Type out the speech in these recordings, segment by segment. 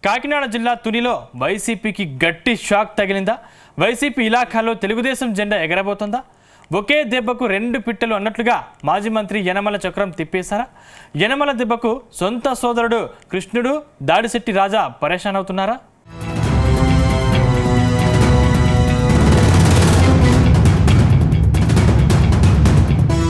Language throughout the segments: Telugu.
కాకినాడ జిల్లా తునిలో వైసీపీకి గట్టి షాక్ తగిలిందా? వైసీపీ ఇలాఖాలో తెలుగుదేశం జెండా ఎగరబోతుందా? ఒకే దెబ్బకు రెండు పిట్టలు అన్నట్లుగా మాజీ మంత్రి యనమల చక్రం తిప్పేశారా? యనమల దెబ్బకు సొంత సోదరుడు కృష్ణుడు దాడిశెట్టి రాజా పరేషాన్ అవుతున్నారా?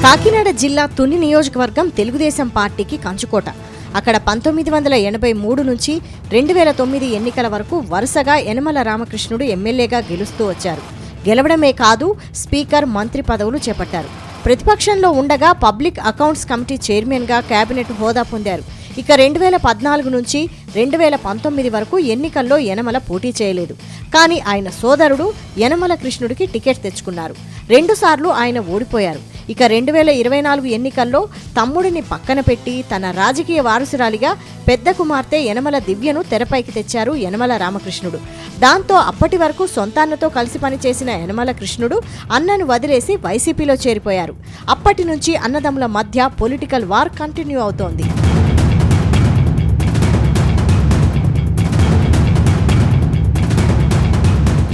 కాకినాడ జిల్లా తుని నియోజకవర్గం తెలుగుదేశం పార్టీకి కంచుకోట. అక్కడ 1983 నుంచి 2009 ఎన్నికల వరకు వరుసగా యనమల రామకృష్ణుడు ఎమ్మెల్యేగా గెలుస్తూ వచ్చారు. గెలవడమే కాదు, స్పీకర్, మంత్రి పదవులు చేపట్టారు. ప్రతిపక్షంలో ఉండగా పబ్లిక్ అకౌంట్స్ కమిటీ చైర్మన్గా కేబినెట్ హోదా పొందారు. ఇక 2014 నుంచి 2019 వరకు ఎన్నికల్లో యనమల పోటీ చేయలేదు. కానీ ఆయన సోదరుడు యనమల కృష్ణుడికి టికెట్ తెచ్చుకున్నారు. 2 సార్లు ఆయన ఓడిపోయారు. ఇక 2024 ఎన్నికల్లో తమ్ముడిని పక్కన పెట్టి తన రాజకీయ వారసురాలిగా పెద్ద కుమార్తె యనమల దివ్యను తెరపైకి తెచ్చారు యనమల రామకృష్ణుడు. దాంతో అప్పటి వరకు సొంతాన్నతో కలిసి పనిచేసిన యనమల కృష్ణుడు అన్నను వదిలేసి వైసీపీలో చేరిపోయారు. అప్పటి నుంచి అన్నదమ్ముల మధ్య పొలిటికల్ వార్ కంటిన్యూ అవుతోంది.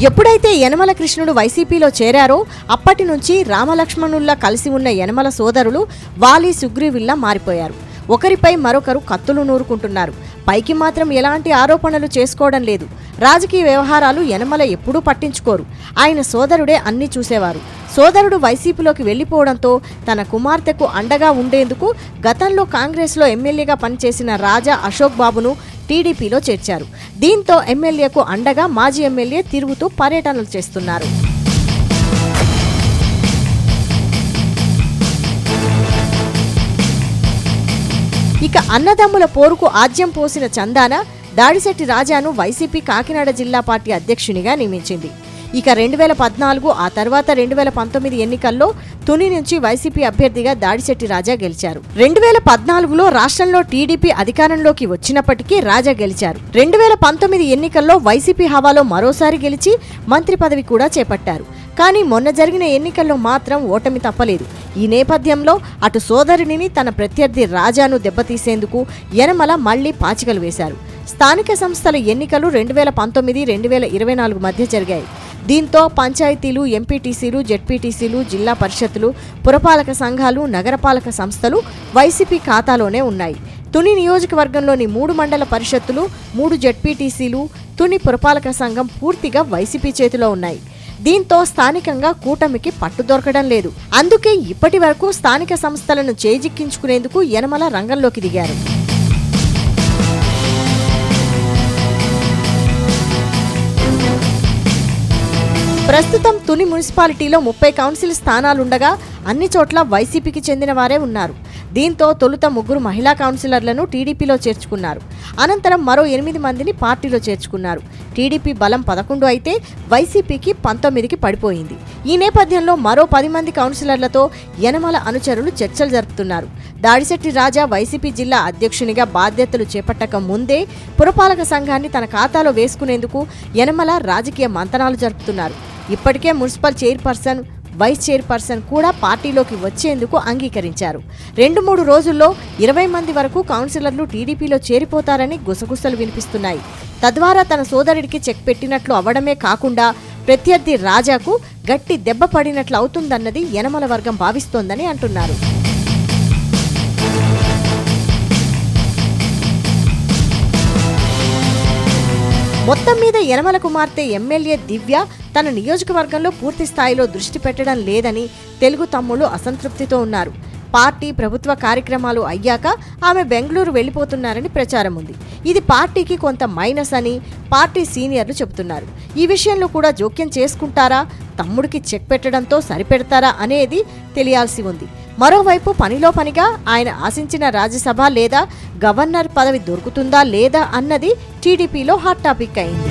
ఎప్పుడైతే యనమల కృష్ణుడు వైసీపీలో చేరారో అప్పటి నుంచి రామలక్ష్మణుల్లా కలిసి ఉన్న యనమల సోదరులు వాలి సుగ్రీవిల్లా మారిపోయారు. ఒకరిపై మరొకరు కత్తులు నూరుకుంటున్నారు. పైకి మాత్రం ఎలాంటి ఆరోపణలు చేసుకోవడం లేదు. రాజకీయ వ్యవహారాలు యనమల ఎప్పుడూ పట్టించుకోరు. ఆయన సోదరుడే అన్నీ చూసేవారు. సోదరుడు వైసీపీలోకి వెళ్లిపోవడంతో తన కుమార్తెకు అండగా ఉండేందుకు గతంలో కాంగ్రెస్లో ఎమ్మెల్యేగా పనిచేసిన రాజా అశోక్ బాబును టీడీపీలో చేర్చారు. దీంతో ఎమ్మెల్యేకు అండగా మాజీ ఎమ్మెల్యే తిరుగుతూ పర్యటనలు చేస్తున్నారు. ఇక అన్నదమ్ముల పోరుకు ఆజ్యం పోసిన చందాన దాడిశెట్టి రాజాను వైసీపీ కాకినాడ జిల్లా పార్టీ అధ్యక్షునిగా నియమించింది. ఇక 2014 ఆ తర్వాత 2019 ఎన్నికల్లో తుని నుంచి వైసీపీ అభ్యర్థిగా దాడిశెట్టి రాజా గెలిచారు. 2014లో రాష్ట్రంలో టీడీపీ అధికారంలోకి వచ్చినప్పటికీ రాజా గెలిచారు. 2019 ఎన్నికల్లో వైసీపీ హవాలో మరోసారి గెలిచి మంత్రి పదవి కూడా చేపట్టారు. కానీ మొన్న జరిగిన ఎన్నికల్లో మాత్రం ఓటమి తప్పలేదు. ఈ నేపథ్యంలో అటు సోదరునిని తన ప్రత్యర్థి రాజాను దెబ్బతీసేందుకు యనమల మళ్లీ పాచికలు వేశారు. స్థానిక సంస్థల ఎన్నికలు 2019, 2024 మధ్య జరిగాయి. దీంతో పంచాయతీలు, ఎంపీటీసీలు, జెడ్పీటీసీలు, జిల్లా పరిషత్తులు, పురపాలక సంఘాలు, నగరపాలక సంస్థలు వైసీపీ ఖాతాలోనే ఉన్నాయి. తుని నియోజకవర్గంలోని 3 మండల పరిషత్తులు, 3 జెడ్పీటీసీలు, తుని పురపాలక సంఘం పూర్తిగా వైసీపీ చేతిలో ఉన్నాయి. దీంతో స్థానికంగా కూటమికి పట్టు దొరకడం లేదు. అందుకే ఇప్పటి వరకు స్థానిక సంస్థలను చేజిక్కించుకునేందుకు యనమల రంగంలోకి దిగారు. ప్రస్తుతం తుని మున్సిపాలిటీలో 30 కౌన్సిల్ స్థానాలుండగా అన్ని చోట్ల వైసీపీకి చెందిన వారే ఉన్నారు. దీంతో తొలుత 3 మహిళా కౌన్సిలర్లను టీడీపీలో చేర్చుకున్నారు. అనంతరం మరో 8 మందిని పార్టీలో చేర్చుకున్నారు. టీడీపీ బలం 11 అయితే వైసీపీకి 19కి పడిపోయింది. ఈ నేపథ్యంలో మరో 10 మంది కౌన్సిలర్లతో యనమల అనుచరులు చర్చలు జరుపుతున్నారు. దాడిశెట్టి రాజా వైసీపీ జిల్లా అధ్యక్షునిగా బాధ్యతలు చేపట్టక ముందే పురపాలక సంఘాన్ని తన ఖాతాలో వేసుకునేందుకు యనమల రాజకీయ మంతనాలు జరుపుతున్నారు. ఇప్పటికే మున్సిపల్ చైర్పర్సన్, వైస్ చైర్పర్సన్ కూడా పార్టీలోకి వచ్చేందుకు అంగీకరించారు. 2-3 రోజుల్లో 20 మంది వరకు కౌన్సిలర్లు టీడీపీలో చేరిపోతారని గుసగుసలు వినిపిస్తున్నాయి. తద్వారా తన సోదరుడికి చెక్ పెట్టినట్లు అవ్వడమే కాకుండా ప్రత్యర్థి రాజాకు గట్టి దెబ్బ పడినట్లు అవుతుందన్నది యనమల వర్గం భావిస్తోందని అంటున్నారు. మొత్తం మీద యనమల కుమార్తె ఎమ్మెల్యే దివ్య తన నియోజకవర్గంలో పూర్తి స్థాయిలో దృష్టి పెట్టడం లేదని తెలుగు తమ్ముళ్లు అసంతృప్తితో ఉన్నారు. పార్టీ, ప్రభుత్వ కార్యక్రమాలు అయ్యాక ఆమె బెంగళూరు వెళ్లిపోతున్నారని ప్రచారం ఉంది. ఇది పార్టీకి కొంత మైనస్ అని పార్టీ సీనియర్లు చెబుతున్నారు. ఈ విషయంలో కూడా జోక్యం చేసుకుంటారా, తమ్ముడికి చెక్ పెట్టడంతో సరిపెడతారా అనేది తెలియాల్సి ఉంది. మరోవైపు పనిలో పనిగా ఆయన ఆశించిన రాజ్యసభ లేదా గవర్నర్ పదవి దొరుకుతుందా లేదా అన్నది టీడీపీలో హాట్ టాపిక్ అయింది.